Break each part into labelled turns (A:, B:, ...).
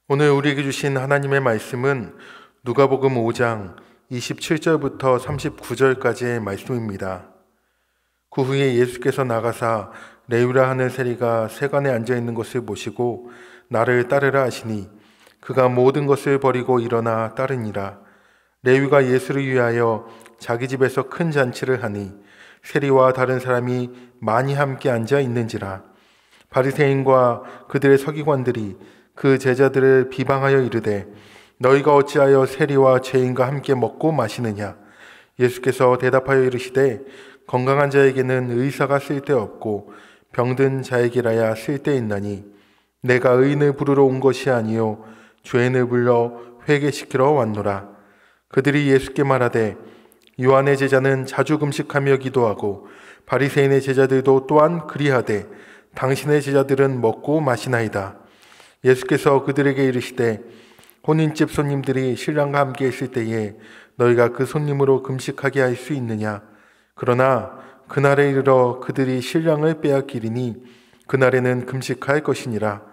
A: 오늘 우리에게 주신 하나님의 말씀은 누가복음 5장 27절부터 39절까지의 말씀입니다. 그 후에 예수께서 나가사 레위라 하는 세리가 세관에 앉아있는 것을 보시고 나를 따르라 하시니 그가 모든 것을 버리고 일어나 따르니라. 레위가 예수를 위하여 자기 집에서 큰 잔치를 하니 세리와 다른 사람이 많이 함께 앉아 있는지라. 바리새인과 그들의 서기관들이 그 제자들을 비방하여 이르되 너희가 어찌하여 세리와 죄인과 함께 먹고 마시느냐. 예수께서 대답하여 이르시되 건강한 자에게는 의사가 쓸데없고 병든 자에게라야 쓸데있나니 내가 의인을 부르러 온 것이 아니요 죄인을 불러 회개시키러 왔노라. 그들이 예수께 말하되 요한의 제자는 자주 금식하며 기도하고 바리새인의 제자들도 또한 그리하되 당신의 제자들은 먹고 마시나이다. 예수께서 그들에게 이르시되 혼인집 손님들이 신랑과 함께 있을 때에 너희가 그 손님으로 금식하게 할 수 있느냐. 그러나 그날에 이르러 그들이 신랑을 빼앗기리니 그날에는 금식할 것이니라.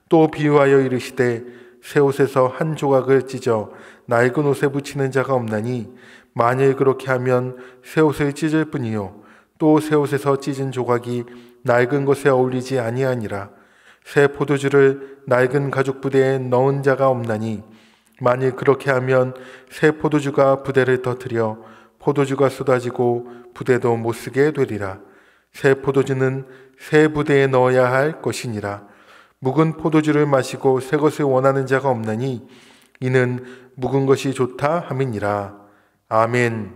A: 또 비유하여 이르시되 새 옷에서 한 조각을 찢어 낡은 옷에 붙이는 자가 없나니 만일 그렇게 하면 새 옷을 찢을 뿐이요 또 새 옷에서 찢은 조각이 낡은 것에 어울리지 아니하니라. 새 포도주를 낡은 가죽 부대에 넣은 자가 없나니 만일 그렇게 하면 새 포도주가 부대를 터뜨려 포도주가 쏟아지고 부대도 못 쓰게 되리라. 새 포도주는 새 부대에 넣어야 할 것이니라. 묵은 포도주를 마시고 새 것을 원하는 자가 없나니 이는 묵은 것이 좋다 함이니라. 아멘.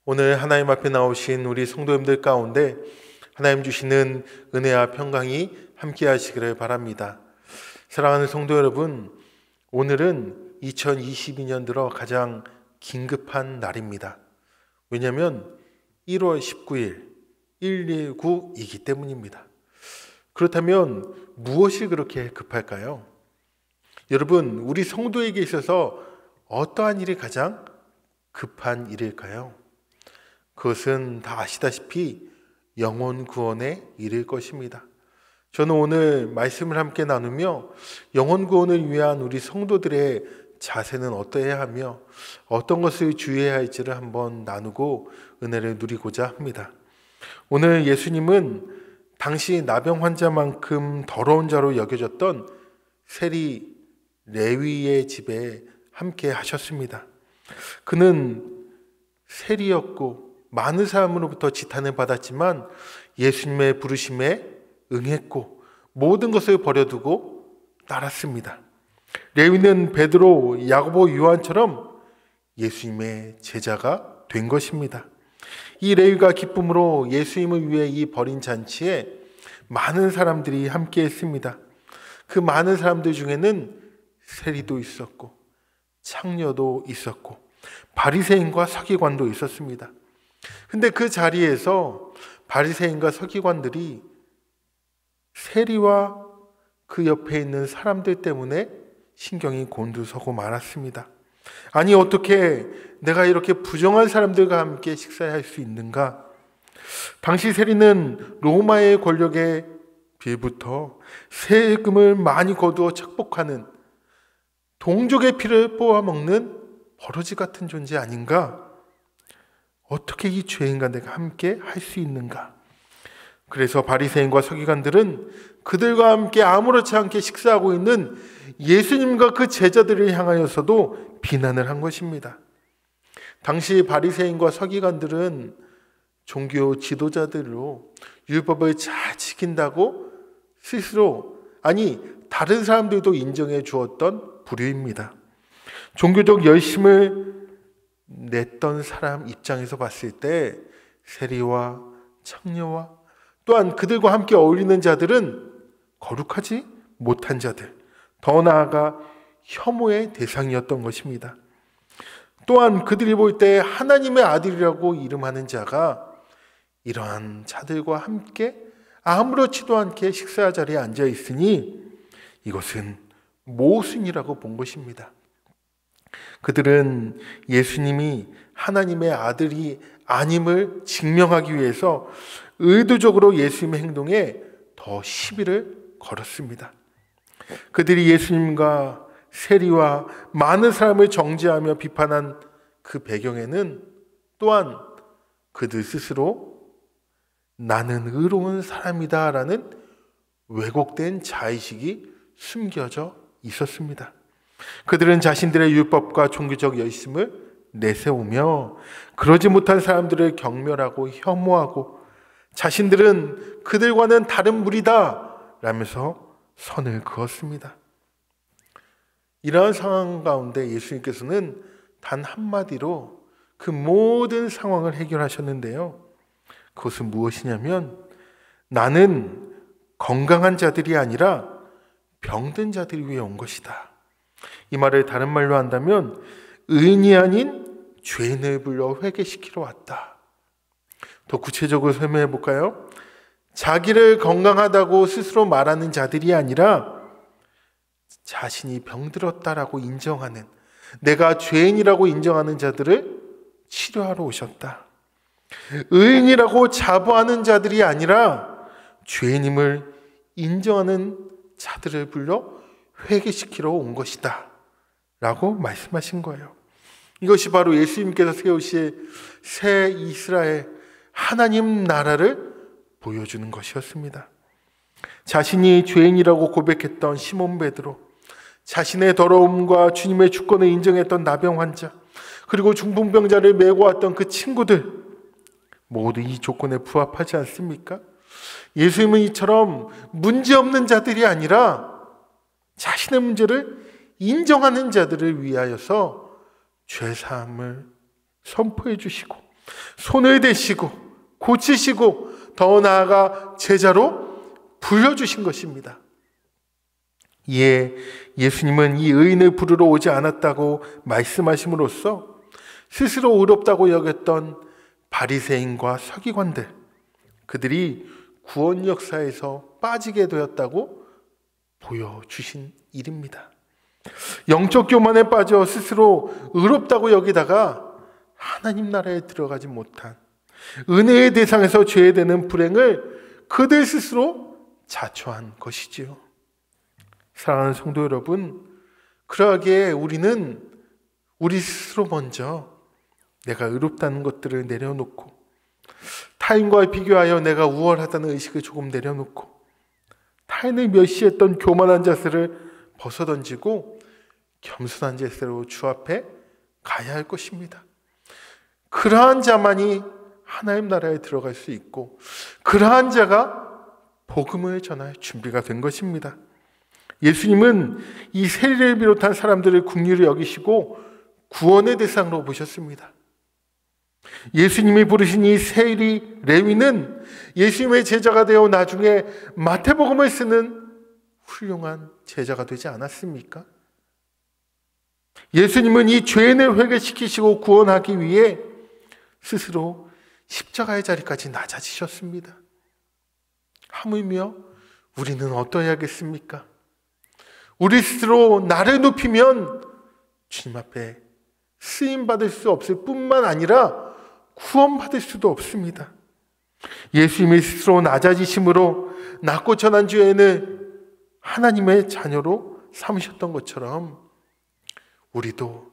A: 오늘 하나님 앞에 나오신 우리 성도님들 가운데 하나님 주시는 은혜와 평강이 함께 하시기를 바랍니다. 사랑하는 성도 여러분, 오늘은 2022년 들어 가장 긴급한 날입니다. 왜냐하면 1월 19일 119이기 때문입니다. 그렇다면 무엇이 그렇게 급할까요? 여러분, 우리 성도에게 있어서 어떠한 일이 가장 급한 일일까요? 그것은 다 아시다시피 영혼 구원의 일일 것입니다. 저는 오늘 말씀을 함께 나누며 영혼 구원을 위한 우리 성도들의 자세는 어떠해야 하며 어떤 것을 주의해야 할지를 한번 나누고 은혜를 누리고자 합니다. 오늘 예수님은 당시 나병 환자만큼 더러운 자로 여겨졌던 세리 레위의 집에 함께 하셨습니다. 그는 세리였고 많은 사람으로부터 지탄을 받았지만 예수님의 부르심에 응했고 모든 것을 버려두고 따랐습니다. 레위는 베드로, 야고보, 요한처럼 예수님의 제자가 된 것입니다. 이 레위가 기쁨으로 예수님을 위해 이 버린 잔치에 많은 사람들이 함께 했습니다. 그 많은 사람들 중에는 세리도 있었고 창녀도 있었고 바리새인과 서기관도 있었습니다. 근데 그 자리에서 바리새인과 서기관들이 세리와 그 옆에 있는 사람들 때문에 신경이 곤두서고 말았습니다. 아니, 어떻게 내가 이렇게 부정한 사람들과 함께 식사할 수 있는가? 당시 세리는 로마의 권력에 빌부터 세금을 많이 거두어 착복하는 동족의 피를 뽑아먹는 버러지 같은 존재 아닌가? 어떻게 이 죄인과 내가 함께 할 수 있는가? 그래서 바리새인과 서기관들은 그들과 함께 아무렇지 않게 식사하고 있는 예수님과 그 제자들을 향하여서도 비난을 한 것입니다. 당시 바리새인과 서기관들은 종교 지도자들로 율법을 잘 지킨다고 스스로, 아니 다른 사람들도 인정해 주었던 부류입니다. 종교적 열심을 냈던 사람 입장에서 봤을 때 세리와 창녀와 또한 그들과 함께 어울리는 자들은 거룩하지 못한 자들, 더 나아가 혐오의 대상이었던 것입니다. 또한 그들이 볼 때 하나님의 아들이라고 이름하는 자가 이러한 자들과 함께 아무렇지도 않게 식사 자리에 앉아 있으니 이것은 모순이라고 본 것입니다. 그들은 예수님이 하나님의 아들이 아님을 증명하기 위해서 의도적으로 예수님의 행동에 더 시비를 걸었습니다. 그들이 예수님과 세리와 많은 사람을 정죄하며 비판한 그 배경에는 또한 그들 스스로 나는 의로운 사람이다 라는 왜곡된 자의식이 숨겨져 있었습니다. 그들은 자신들의 율법과 종교적 열심을 내세우며 그러지 못한 사람들을 경멸하고 혐오하고 자신들은 그들과는 다른 무리다 라면서 선을 그었습니다. 이러한 상황 가운데 예수님께서는 단 한마디로 그 모든 상황을 해결하셨는데요. 그것은 무엇이냐면 나는 건강한 자들이 아니라 병든 자들을 위해 온 것이다. 이 말을 다른 말로 한다면 의인이 아닌 죄인을 불러 회개시키러 왔다. 더 구체적으로 설명해 볼까요? 자기를 건강하다고 스스로 말하는 자들이 아니라 자신이 병들었다라고 인정하는, 내가 죄인이라고 인정하는 자들을 치료하러 오셨다. 의인이라고 자부하는 자들이 아니라 죄인임을 인정하는 자들을 불러 회개시키러 온 것이다 라고 말씀하신 거예요. 이것이 바로 예수님께서 세우실 새 이스라엘 하나님 나라를 보여주는 것이었습니다. 자신이 죄인이라고 고백했던 시몬 베드로, 자신의 더러움과 주님의 주권을 인정했던 나병 환자, 그리고 중풍병자를 메고 왔던 그 친구들, 모두 이 조건에 부합하지 않습니까? 예수님은 이처럼 문제없는 자들이 아니라 자신의 문제를 인정하는 자들을 위하여서 죄사함을 선포해 주시고 손을 대시고 고치시고 더 나아가 제자로 불러주신 것입니다. 이에 예수님은 이 의인을 부르러 오지 않았다고 말씀하심으로써 스스로 의롭다고 여겼던 바리새인과 서기관들, 그들이 구원 역사에서 빠지게 되었다고 보여주신 일입니다. 영적 교만에 빠져 스스로 의롭다고 여기다가 하나님 나라에 들어가지 못한, 은혜의 대상에서 죄되는 불행을 그들 스스로 자초한 것이지요. 사랑하는 성도 여러분, 그러하기에 우리는 우리 스스로 먼저 내가 의롭다는 것들을 내려놓고, 타인과 비교하여 내가 우월하다는 의식을 조금 내려놓고, 타인을 멸시했던 교만한 자세를 벗어던지고 겸손한 자세로 주 앞에 가야 할 것입니다. 그러한 자만이 하나님 나라에 들어갈 수 있고, 그러한 자가 복음을 전할 준비가 된 것입니다. 예수님은 이 세리를 비롯한 사람들을 긍휼히 여기시고 구원의 대상으로 보셨습니다. 예수님이 부르신 이 세리 레위는 예수님의 제자가 되어 나중에 마태복음을 쓰는 훌륭한 제자가 되지 않았습니까? 예수님은 이 죄인을 회개시키시고 구원하기 위해 스스로 십자가의 자리까지 낮아지셨습니다. 하물며 우리는 어떠해야겠습니까? 우리 스스로 나를 높이면 주님 앞에 쓰임받을 수 없을 뿐만 아니라 구원받을 수도 없습니다. 예수님이 스스로 낮아지심으로 낮고 천한 죄인을 하나님의 자녀로 삼으셨던 것처럼 우리도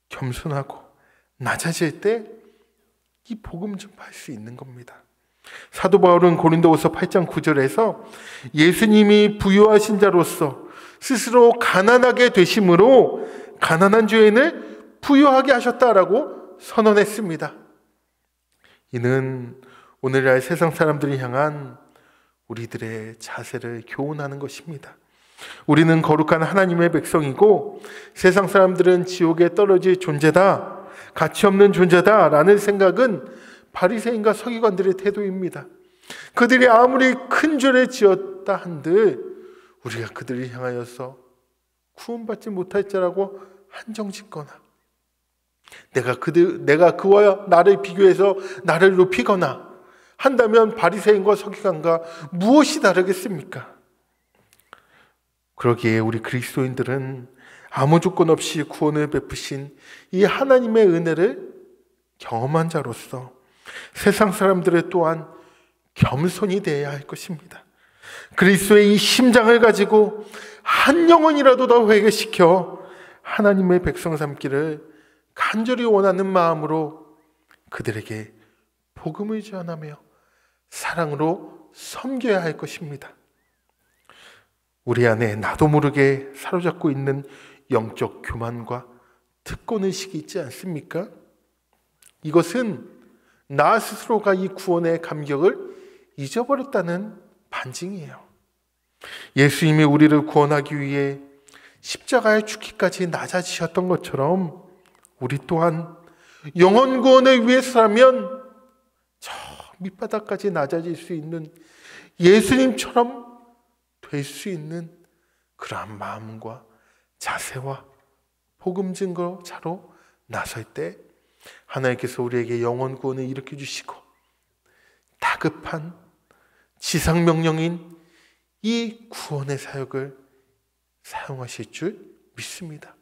A: 겸손하고 낮아질 때 이 복음 전파할 수 있는 겁니다. 사도 바울은 고린도후서 8장 9절에서 예수님이 부유하신 자로서 스스로 가난하게 되심으로 가난한 죄인을 부유하게 하셨다라고 선언했습니다. 이는 오늘날 세상 사람들이 향한 우리들의 자세를 교훈하는 것입니다. 우리는 거룩한 하나님의 백성이고 세상 사람들은 지옥에 떨어질 존재다, 가치 없는 존재다 라는 생각은 바리새인과 서기관들의 태도입니다. 그들이 아무리 큰 죄를 지었다 한들 우리가 그들을 향하여서 구원받지 못할 자라고 한정짓거나 내가 그와 나를 비교해서 나를 높이거나 한다면 바리새인과 서기관과 무엇이 다르겠습니까? 그러기에 우리 그리스도인들은 아무 조건 없이 구원을 베푸신 이 하나님의 은혜를 경험한 자로서 세상 사람들을 또한 겸손히 대해야 할 것입니다. 그리스도의 이 심장을 가지고 한 영혼이라도 더 회개시켜 하나님의 백성 삼기를 간절히 원하는 마음으로 그들에게 복음을 전하며 사랑으로 섬겨야 할 것입니다. 우리 안에 나도 모르게 사로잡고 있는 영적 교만과 특권의식이 있지 않습니까? 이것은 나 스스로가 이 구원의 감격을 잊어버렸다는 반증이에요. 예수님이 우리를 구원하기 위해 십자가에 죽기까지 낮아지셨던 것처럼 우리 또한 영혼 구원을 위해서라면 저 밑바닥까지 낮아질 수 있는 예수님처럼 될 수 있는 그러한 마음과 자세와 복음 증거자로 나설 때 하나님께서 우리에게 영혼 구원을 일으켜 주시고 다급한 지상명령인 이 구원의 사역을 사용하실 줄 믿습니다.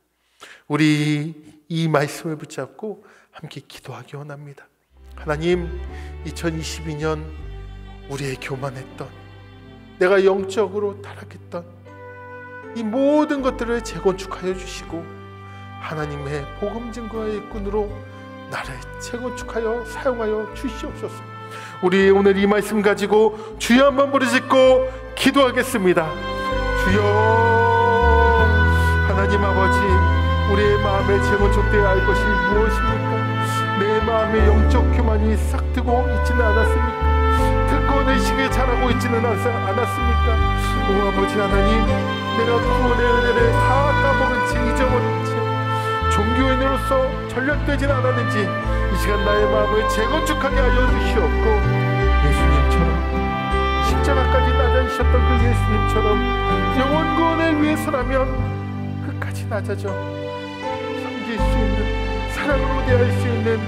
A: 우리 이 말씀을 붙잡고 함께 기도하기 원합니다. 하나님, 2022년 우리의 교만했던, 내가 영적으로 타락했던 이 모든 것들을 재건축하여 주시고 하나님의 복음 증거의 일꾼으로 나를 재건축하여 사용하여 주시옵소서. 우리 오늘 이 말씀 가지고 주여 한번 부르짖고 기도하겠습니다. 주여, 하나님 아버지, 우리의 마음에 재건축되어야 할 것이 무엇입니까? 내 마음에 영적 교만이 싹트고 있지는 않았습니까? 특권의식을 잘하고 있지는 않았습니까? 오 아버지 하나님, 내가 구원의 은혜를 다 까먹은 채 잊어버린 채 종교인으로서 전락되진 않았는지 이 시간 나의 마음을 재건축하게 하여 주시옵고, 예수님처럼 십자가까지 낮아지셨던 그 예수님처럼 영혼 구원을 위해서라면 끝까지 낮아져 섬길 수 있는, 사랑으로 대할 수 있는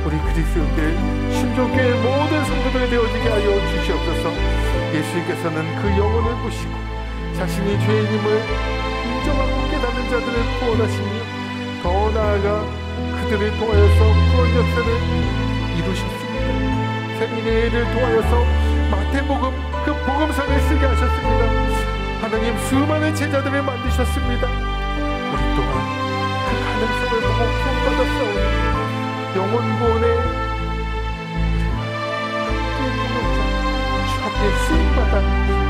A: 우리 그리스도인들 신종교의 모든 성도들이 되어지게 하여 주시옵소서. 예수님께서는 그 영혼을 보시고 자신이 죄인임을 인정하고 깨닫는 자들을 구원하시며 더 나아가 그들을 통하여서 구원 역사를 이루셨습니다. 세미네를 통하여서 마태복음 그 복음서를 쓰게 하셨습니다. 하나님, 수많은 제자들을 만드셨습니다. 우리 또한 그 가능성을 보고 구원받았사오니 영혼 구원에 주 앞에 쓰임받아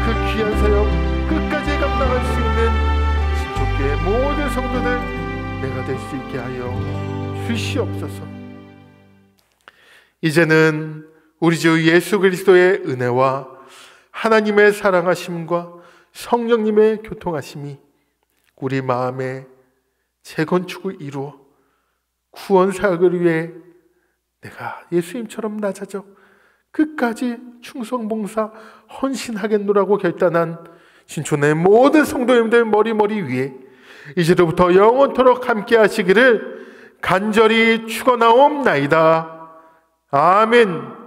A: 그 귀한 사역 끝까지 감당할 수 있는 신족교의 모든 성도들 내가 될 수 있게 하여 주시옵소서. 이제는 우리 주 예수 그리스도의 은혜와 하나님의 사랑하심과 성령님의 교통하심이 우리 마음의 재건축을 이루어 구원 사역을 위해 내가 예수님처럼 낮아져 끝까지 충성봉사 헌신하겠노라고 결단한 신촌의 모든 성도님들 머리 위에 이제로부터 영원토록 함께 하시기를 간절히 축원하옵나이다. 아멘.